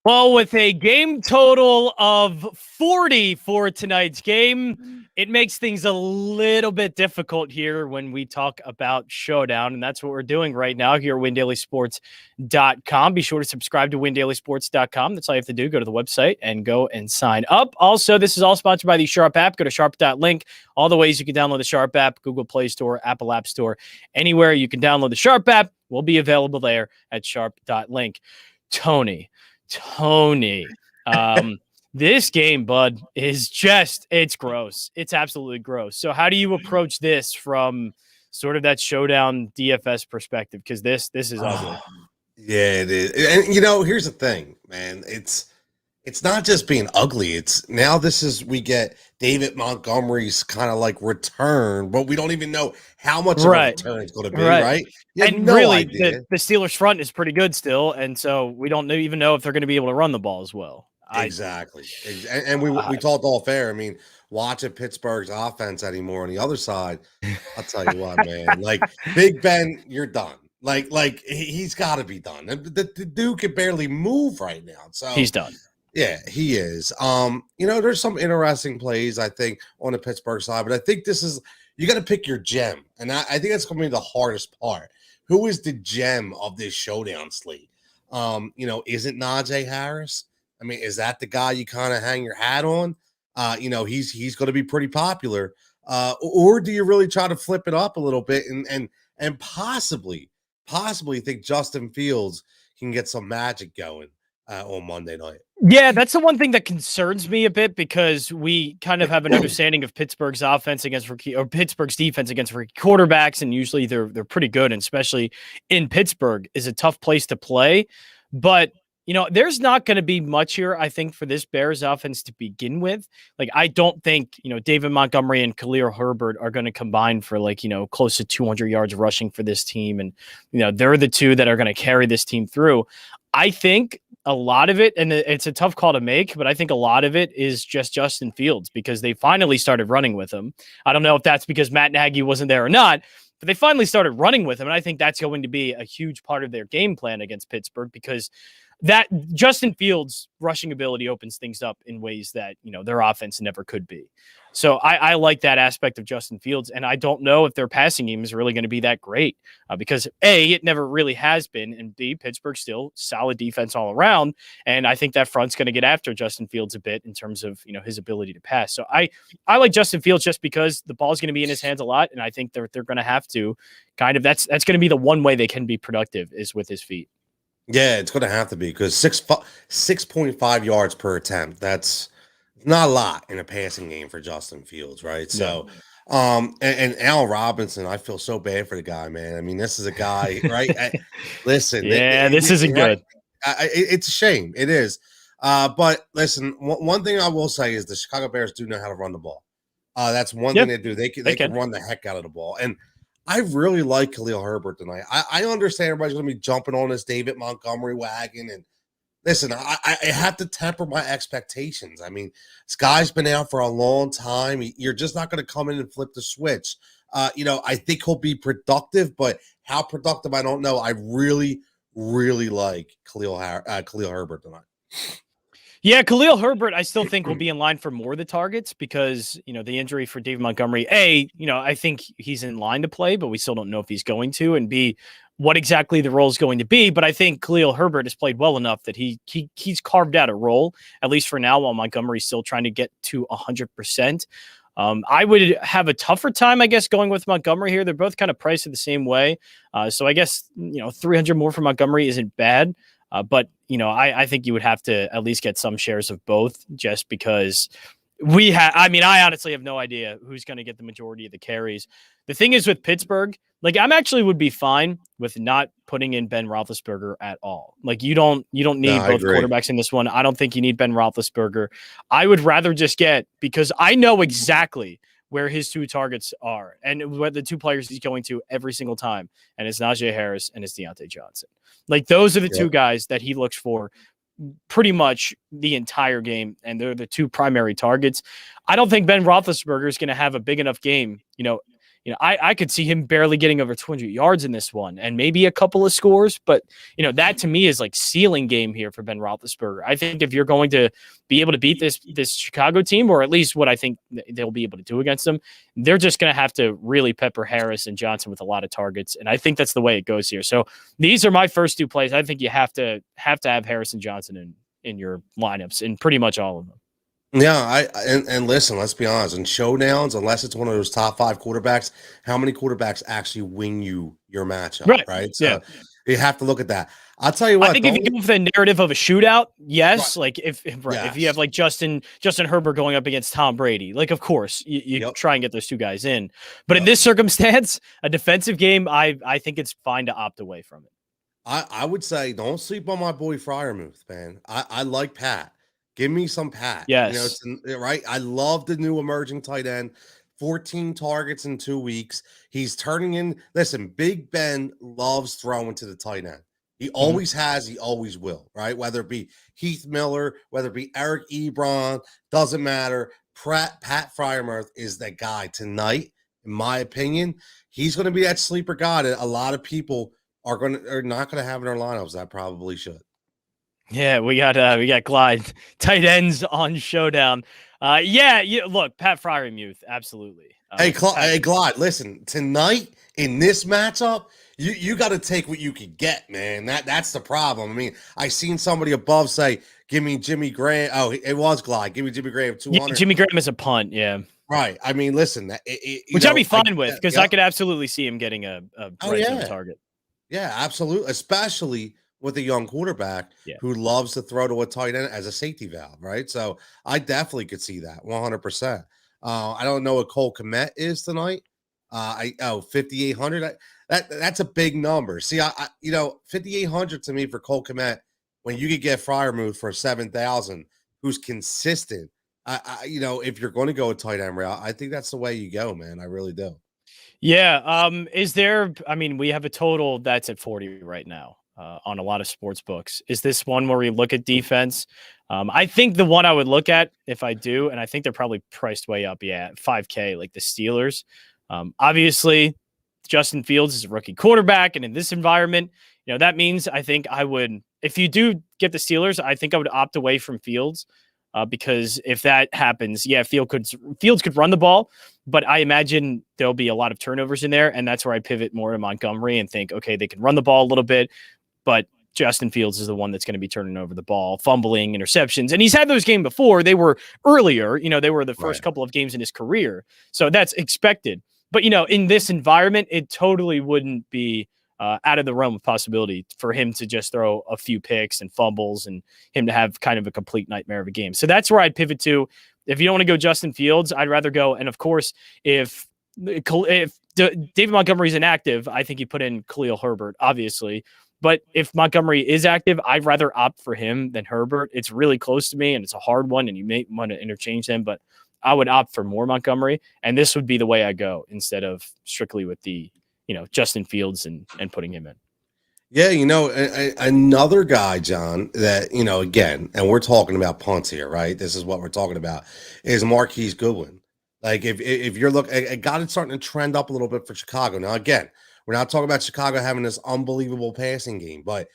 Well, with a game total of 40 for tonight's game, it makes things a little bit difficult here when we talk about Showdown, and that's what we're doing right now here at WinDailySports.com. Be sure to subscribe to WinDailySports.com. That's all you have to do. Go to the website and go and sign up. Also, this is all sponsored by the Sharp app. Go to sharp.link. All the ways you can download the Sharp app, Google Play Store, Apple App Store, anywhere you can download the Sharp app will be available there at sharp.link. Tony, this game, bud, is it's gross. It's absolutely gross. So how do you approach this from sort of that Showdown DFS perspective? Because this is ugly. Yeah, it is. And here's the thing, man. It's not just being ugly. It's now we get David Montgomery's kind of like return, but we don't even know how much of a return it's going to be, right? And no really, the Steelers front is pretty good still, and so we don't even know if they're going to be able to run the ball as well. Exactly. And we talked all fair. I mean, watching Pittsburgh's offense anymore on the other side, I'll tell you what, man. Like, Big Ben, you're done. Like he's got to be done. The dude can barely move right now. So he's done. Yeah, he is. There's some interesting plays, I think, on the Pittsburgh side, but I think you got to pick your gem. And I think that's going to be the hardest part. Who is the gem of this Showdown slate? Is it Najee Harris? I mean, is that the guy you kind of hang your hat on? He's going to be pretty popular. Or do you really try to flip it up a little bit and possibly think Justin Fields can get some magic going on Monday night? Yeah, that's the one thing that concerns me a bit, because we kind of have an understanding of Pittsburgh's offense against rookie, or Pittsburgh's defense against rookie quarterbacks, and usually they're pretty good, and especially in Pittsburgh is a tough place to play. But there's not going to be much here, I think, for this Bears offense to begin with. Like, I don't think, David Montgomery and Khalil Herbert are going to combine for close to 200 yards rushing for this team. And, they're the two that are going to carry this team through. I think a lot of it, and it's a tough call to make, but I think a lot of it is just Justin Fields, because they finally started running with him. I don't know if that's because Matt Nagy wasn't there or not, but they finally started running with him. And I think that's going to be a huge part of their game plan against Pittsburgh, because that Justin Fields' rushing ability opens things up in ways that, their offense never could be. So I like that aspect of Justin Fields, and I don't know if their passing game is really going to be that great because A, it never really has been, and B, Pittsburgh's still solid defense all around, and I think that front's going to get after Justin Fields a bit in terms of, his ability to pass. So I like Justin Fields just because the ball's going to be in his hands a lot, and I think they're going to have to kind of, that's going to be the one way they can be productive is with his feet. Yeah, it's going to have to be, because 6.5 yards per attempt. That's not a lot in a passing game for Justin Fields, right? So, and Allen Robinson, I feel so bad for the guy, man. I mean, this is a guy, right? Listen, this isn't good. It's a shame. It is. But listen, one thing I will say is the Chicago Bears do know how to run the ball. That's one thing they do. They can run the heck out of the ball. And I really like Khalil Herbert tonight. I understand everybody's going to be jumping on this David Montgomery wagon. And listen, I have to temper my expectations. I mean, this guy's been out for a long time. You're just not going to come in and flip the switch. I think he'll be productive, but how productive, I don't know. I really, really like Khalil Herbert tonight. Yeah, Khalil Herbert, I still think will be in line for more of the targets because, the injury for David Montgomery, A, I think he's in line to play, but we still don't know if he's going to, and B, what exactly the role is going to be. But I think Khalil Herbert has played well enough that he's carved out a role, at least for now, while Montgomery's still trying to get to 100%. I would have a tougher time, I guess, going with Montgomery here. They're both kind of priced the same way. So I guess, 300 more for Montgomery isn't bad. But, I think you would have to at least get some shares of both just because I honestly have no idea who's going to get the majority of the carries. The thing is with Pittsburgh, I'm actually would be fine with not putting in Ben Roethlisberger at all. You don't need both quarterbacks in this one. I don't think you need Ben Roethlisberger. I would rather just because I know exactly where his two targets are and what the two players he's going to every single time. And it's Najee Harris and it's Deontay Johnson. Those are the two guys that he looks for pretty much the entire game. And they're the two primary targets. I don't think Ben Roethlisberger is going to have a big enough game, I could see him barely getting over 200 yards in this one and maybe a couple of scores. But, that to me is like ceiling game here for Ben Roethlisberger. I think if you're going to be able to beat this Chicago team, or at least what I think they'll be able to do against them, they're just going to have to really pepper Harris and Johnson with a lot of targets. And I think that's the way it goes here. So these are my first two plays. I think you have to have Harris and Johnson in your lineups in pretty much all of them. Yeah, and listen, let's be honest. In showdowns, unless it's one of those top 5 quarterbacks, how many quarterbacks actually win you your matchup? Right. So you have to look at that. I'll tell you what. I think if you go for the narrative of a shootout, yes. Right. Like if you have like Justin Herbert going up against Tom Brady, like of course you try and get those two guys in. But in this circumstance, a defensive game, I think it's fine to opt away from it. I would say don't sleep on my boy Freiermuth, man. I like Pat. Give me some Pat. Yes. Right. I love the new emerging tight end. 14 targets in 2 weeks. He's turning in. Listen, Big Ben loves throwing to the tight end. He always has. He always will. Right. Whether it be Heath Miller, whether it be Eric Ebron, doesn't matter. Pat Freiermuth is that guy tonight. In my opinion, he's going to be that sleeper guy that a lot of people are not going to have in their lineups. That probably should. Yeah, we got Glide tight ends on Showdown. Look, Pat Freiermuth, absolutely. Hey, Glide, listen, tonight in this matchup, you got to take what you could get, man. That's the problem. I mean, I seen somebody above say, "Give me Jimmy Graham." Oh, it was Glide. Give me Jimmy Graham 200. Yeah, Jimmy Graham is a punt. Yeah. Right. I mean, listen, which I'd be fine with because I could absolutely see him getting a red zone target. Yeah, absolutely, especially with a young quarterback who loves to throw to a tight end as a safety valve, right? So I definitely could see that 100%. I don't know what Cole Kmet is tonight. 5,800. That's a big number. See, I 5,800 to me for Cole Kmet when you could get Freiermuth for 7,000, who's consistent. If you're going to go a tight end route, I think that's the way you go, man. I really do. Yeah. We have a total that's at 40 right now. On a lot of sports books. Is this one where we look at defense? I think the one I would look at if I do, and I think they're probably priced way up. Yeah, $5K, like the Steelers. Obviously, Justin Fields is a rookie quarterback, and in this environment, that means I think I would, if you do get the Steelers, I think I would opt away from Fields because if that happens, Fields could run the ball, but I imagine there'll be a lot of turnovers in there, and that's where I pivot more to Montgomery and think, okay, they can run the ball a little bit. But Justin Fields is the one that's going to be turning over the ball, fumbling, interceptions. And he's had those games before. They were earlier. They were the first couple of games in his career. So that's expected. But, in this environment, it totally wouldn't be out of the realm of possibility for him to just throw a few picks and fumbles and him to have kind of a complete nightmare of a game. So that's where I'd pivot to. If you don't want to go Justin Fields, I'd rather go. And, of course, if David Montgomery is inactive, I think you put in Khalil Herbert, obviously. But if Montgomery is active, I'd rather opt for him than Herbert. It's really close to me, and it's a hard one, and you may want to interchange them, but I would opt for more Montgomery, and this would be the way I go instead of strictly with the, Justin Fields and putting him in. Yeah, another guy, John, that, again, and we're talking about punts here, right? This is what we're talking about, is Marquise Goodwin. Like, if you're looking, a guy that's starting to trend up a little bit for Chicago. Now, again, we're not talking about Chicago having this unbelievable passing game, but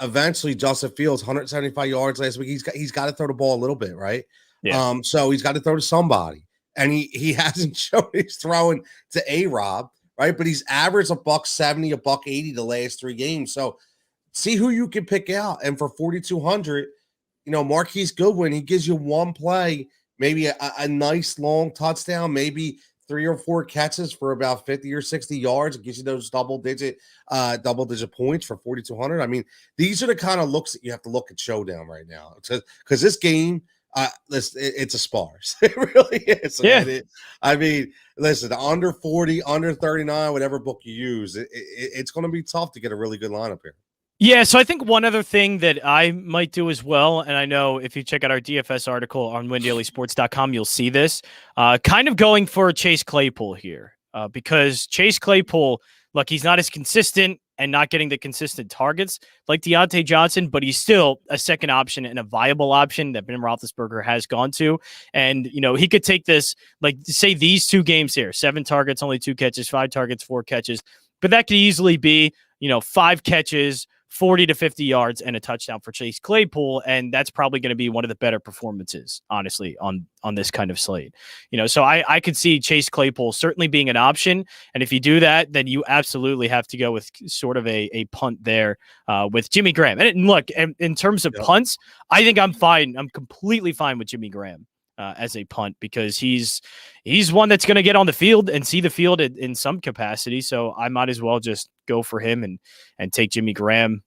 eventually Justin Fields, 175 yards last week. He's got to throw the ball a little bit, right? Yeah. So he's got to throw to somebody, and he hasn't shown he's throwing to A-Rob, right? But he's averaged $170, $180 the last 3 games. So see who you can pick out, and for 4,200, Marquise Goodwin, he gives you one play, maybe a nice long touchdown, maybe 3 or 4 catches for about 50 or 60 yards. It gives you those double digit points for 4,200. I mean, these are the kind of looks that you have to look at Showdown right now. Because this game, it's a sparse. It really is. Yeah. Listen, under 40, under 39, whatever book you use, it's going to be tough to get a really good lineup here. Yeah, so I think one other thing that I might do as well, and I know if you check out our DFS article on WinDailySports.com, you'll see this, kind of going for Chase Claypool here, because Chase Claypool, look, he's not as consistent and not getting the consistent targets like Deontay Johnson, but he's still a second option and a viable option that Ben Roethlisberger has gone to. And, he could take this, like say these 2 games here, 7 targets, only 2 catches, 5 targets, 4 catches, but that could easily be, 5 catches, 40 to 50 yards and a touchdown for Chase Claypool. And that's probably going to be one of the better performances, honestly, on this kind of slate. So I could see Chase Claypool certainly being an option. And if you do that, then you absolutely have to go with sort of a punt there with Jimmy Graham. And look, in terms of punts, I think I'm fine. I'm completely fine with Jimmy Graham as a punt because he's one that's going to get on the field and see the field in some capacity. So I might as well just go for him and take Jimmy Graham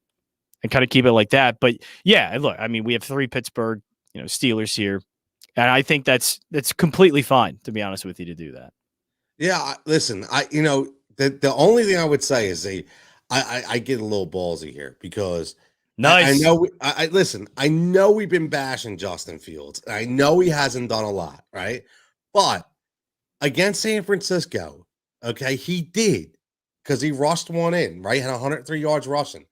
and kind of keep it like that. But yeah, look, I mean, we have 3 Pittsburgh, Steelers here, and I think that's completely fine, to be honest with you, to do that. Yeah, listen, the only thing I would say is I get a little ballsy here because nice. I know we've been bashing Justin Fields. I know he hasn't done a lot, right? But against San Francisco, okay, he did because he rushed one in, right? Had 103 yards rushing.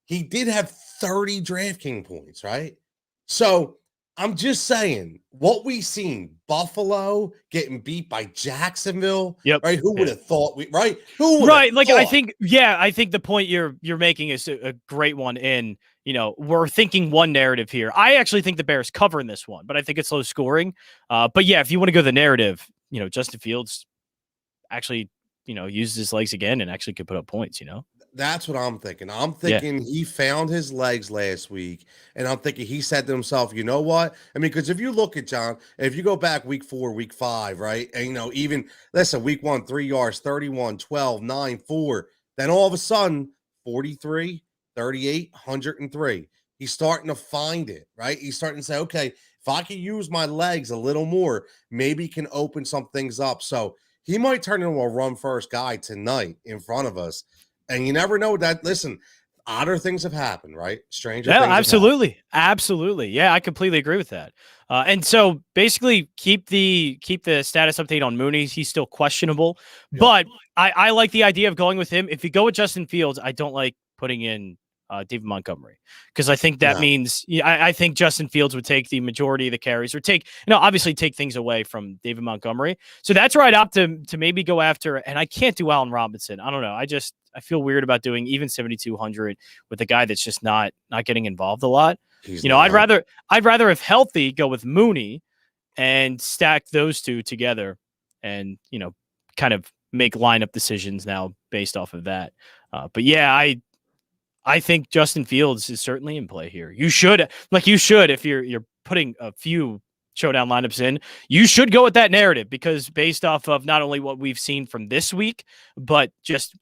He did have 30 DraftKings points, right? So I'm just saying what we seen Buffalo getting beat by Jacksonville. Yep. Right. Who would have thought right? Like, I think the point you're making is a great one in, we're thinking one narrative here. I actually think the Bears cover in this one, but I think it's low scoring. But yeah, if you want to go the narrative, Justin Fields actually, uses his legs again and actually could put up points, That's what I'm thinking. I'm thinking he found his legs last week, and I'm thinking he said to himself, you know what? I mean, because if you look at John, if you go back week 4, week 5, right? And, even, listen, week 1, 3 yards, 31, 12, 9, 4. Then all of a sudden, 43, 38, 103. He's starting to find it, right? He's starting to say, okay, if I can use my legs a little more, maybe can open some things up. So he might turn into a run-first guy tonight in front of us. And you never know that. Listen, odder things have happened, right? Stranger things. Absolutely. Yeah, I completely agree with that. And so basically, keep the status update on Mooney. He's still questionable, but I like the idea of going with him. If you go with Justin Fields, I don't like putting in David Montgomery because I think that means I think Justin Fields would take the majority of the carries or obviously take things away from David Montgomery. So that's where I'd opt to maybe go after. And I can't do Allen Robinson. I don't know. I feel weird about doing even 7,200 with a guy that's just not getting involved a lot. I'd rather if healthy go with Mooney and stack those two together and, kind of make lineup decisions now based off of that. But yeah, I think Justin Fields is certainly in play here. You should if you're putting a few showdown lineups in, you should go with that narrative because based off of not only what we've seen from this week, but just,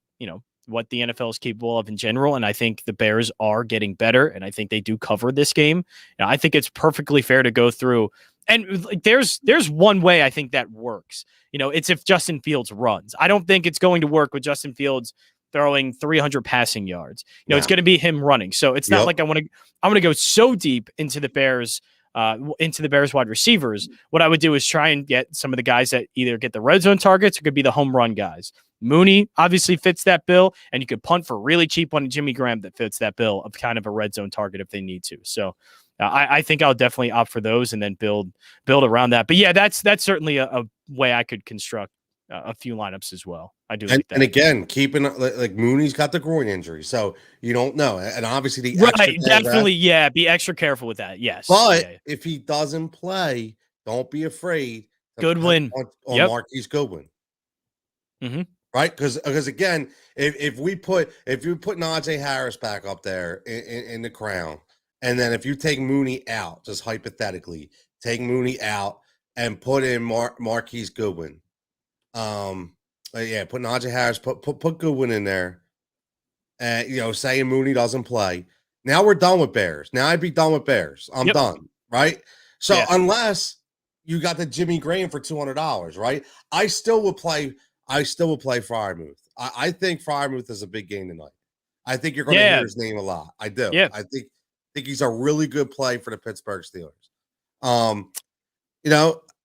what the NFL is capable of in general. And I think the Bears are getting better and I think they do cover this game. And I think it's perfectly fair to go through. And there's one way I think that works. It's if Justin Fields runs. I don't think it's going to work with Justin Fields throwing 300 passing yards. It's going to be him running. So it's not like I want to go so deep into the Bears wide receivers. What I would do is try and get some of the guys that either get the red zone targets or could be the home run guys. Mooney obviously fits that bill, and you could punt for really cheap on Jimmy Graham that fits that bill of kind of a red zone target if they need to. So I think I'll definitely opt for those and then build around that. But yeah, that's certainly a way I could construct a few lineups as well. I do like that. And again, keeping like Mooney's got the groin injury, so you don't know. And obviously be extra careful with that. Yes. But if he doesn't play, don't be afraid. Goodwin on Marquise Goodwin. Mm-hmm. Right? Because again, if you put Najee Harris back up there in the crown, and then if you take Mooney out, just hypothetically, take Mooney out and put in Marquise Goodwin. Put Najee Harris, put Goodwin in there, and saying Mooney doesn't play. Now we're done with Bears. Now I'd be done with Bears. I'm done, right? So unless you got the Jimmy Graham for $200, right? I still would play Freiermuth. I think Freiermuth is a big game tonight. I think you're going to hear his name a lot. I do. Yeah. I think he's a really good play for the Pittsburgh Steelers.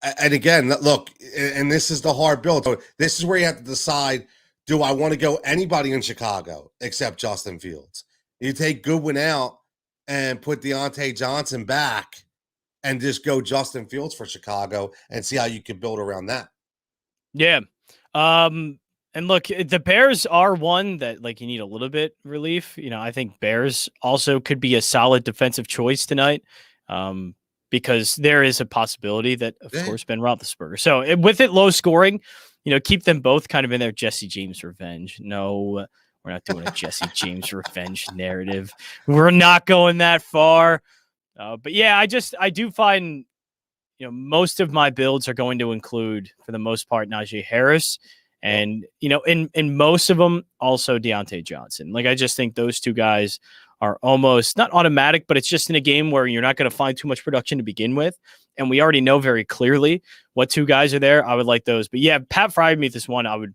And again, look, and this is the hard build. So this is where you have to decide, do I want to go anybody in Chicago except Justin Fields? You take Goodwin out and put Deontay Johnson back and just go Justin Fields for Chicago and see how you can build around that. Yeah. And look, the Bears are one that like you need a little bit relief. I think Bears also could be a solid defensive choice tonight. Because there is a possibility that, of course, Ben Roethlisberger. So with it low scoring, keep them both kind of in their Jesse James revenge. No, we're not doing a Jesse James revenge narrative. We're not going that far. But yeah, I do find, most of my builds are going to include, for the most part, Najee Harris. And, in most of them, also Deontay Johnson. Like, I just think those two guys are almost not automatic, but it's just in a game where you're not going to find too much production to begin with. And we already know very clearly what two guys are there. I would like those. But yeah, Pat Freiermuth is one I would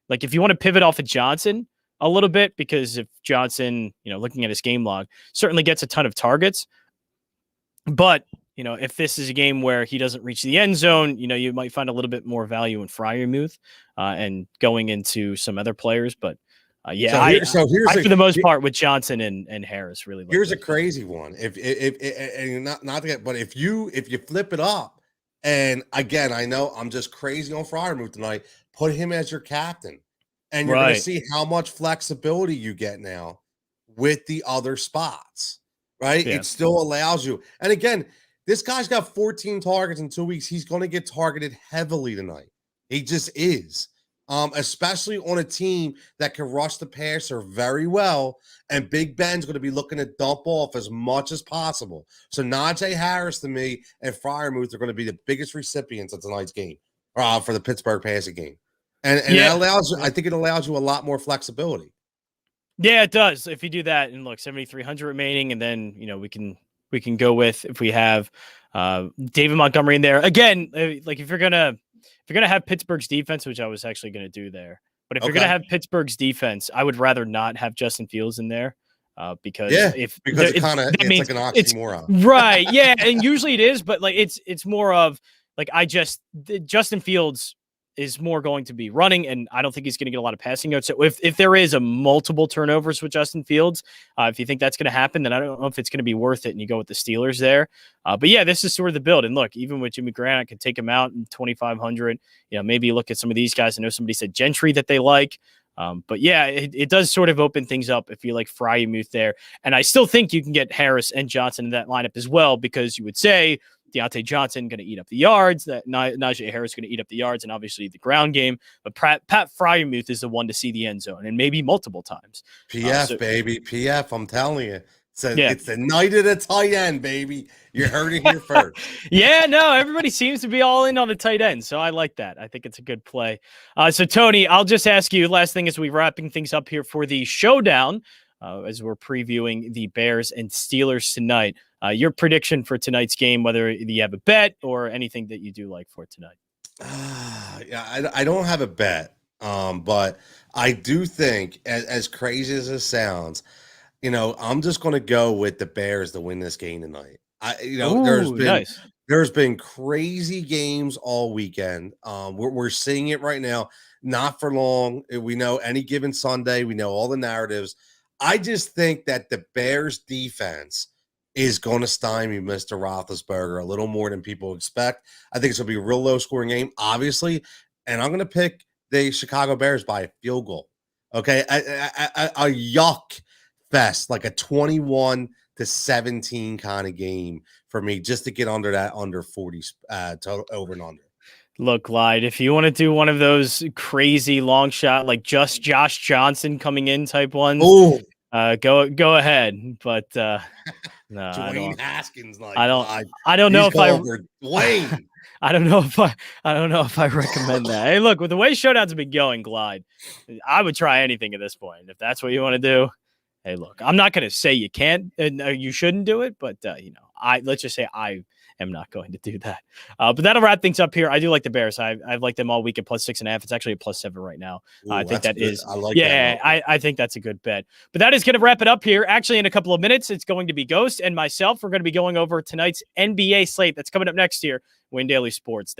like if you want to pivot off of Johnson a little bit, because if Johnson, looking at his game log, certainly gets a ton of targets. But, if this is a game where he doesn't reach the end zone, you might find a little bit more value in Freiermuth and going into some other players. But yeah, here's for the most part with Johnson and Harris really. Here's a crazy one. If and not to get, but if you flip it up, and again, I know I'm just crazy on Freiermuth tonight. Put him as your captain, and you're going to see how much flexibility you get now with the other spots. Right? Yeah. It still allows you. And again, this guy's got 14 targets in 2 weeks. He's going to get targeted heavily tonight. He just is. Especially on a team that can rush the passer very well, and Big Ben's going to be looking to dump off as much as possible. So Najee Harris, to me, and Freiermuth are going to be the biggest recipients of tonight's game for the Pittsburgh passing game, and it allows. I think it allows you a lot more flexibility. Yeah, it does. If you do that, and look, 7,300 remaining, and then we can go with if we have David Montgomery in there again. Like if you're gonna have Pittsburgh's defense, which I was actually going to do there. But if you're going to have Pittsburgh's defense, I would rather not have Justin Fields in there because it's like an oxymoron. Right. Yeah. And usually it is, but like it's more of like Justin Fields is more going to be running, and I don't think he's going to get a lot of passing yards. So if there is a multiple turnovers with Justin Fields, if you think that's going to happen, then I don't know if it's going to be worth it, and you go with the Steelers there. But yeah, this is sort of the build. And look, even with Jimmy Grant, I could take him out in 2,500. Maybe look at some of these guys. I know somebody said Gentry that they like. But yeah, it does sort of open things up if you like Freiermuth there. And I still think you can get Harris and Johnson in that lineup as well, because you would say Deontay Johnson going to eat up the yards, that Najee Harris going to eat up the yards, and obviously the ground game. But Pat Freiermuth is the one to see the end zone, and maybe multiple times. PF, baby. PF, I'm telling you. It's the night of the tight end, baby. You heard it here first. Yeah, no, everybody seems to be all in on the tight end, so I like that. I think it's a good play. So, Tony, I'll just ask you, last thing as we're wrapping things up here for the showdown, as we're previewing the Bears and Steelers tonight. Your prediction for tonight's game, whether you have a bet or anything that you do like for tonight. Yeah, I don't have a bet, but I do think, as crazy as it sounds, I'm just going to go with the Bears to win this game tonight. There's been crazy games all weekend. We're seeing it right now. Not for long. We know any given Sunday. We know all the narratives. I just think that the Bears defense is going to stymie Mr. Roethlisberger a little more than people expect. I think it's going to be a real low-scoring game, obviously, and I'm going to pick the Chicago Bears by a field goal. Okay, a yuck fest, like a 21-17 kind of game for me, just to get under 40 total over and under. Look, Clyde, if you want to do one of those crazy long shot, like just Josh Johnson coming in type ones, go ahead. But no, Dwayne Haskins, I don't know if I recommend that. Hey, look, with the way Showdowns have been going, Glide, I would try anything at this point. If that's what you want to do, hey, look, I'm not going to say you can't and you shouldn't do it, but let's just say I am not going to do that. But that'll wrap things up here. I do like the Bears. I've liked them all week at +6.5. It's actually a +7 right now. Ooh, I think that good. is. I like that. I think that's a good bet. But that is going to wrap it up here. Actually, in a couple of minutes, it's going to be Ghost and myself. We're going to be going over tonight's NBA slate that's coming up next year. WinDailySports.com.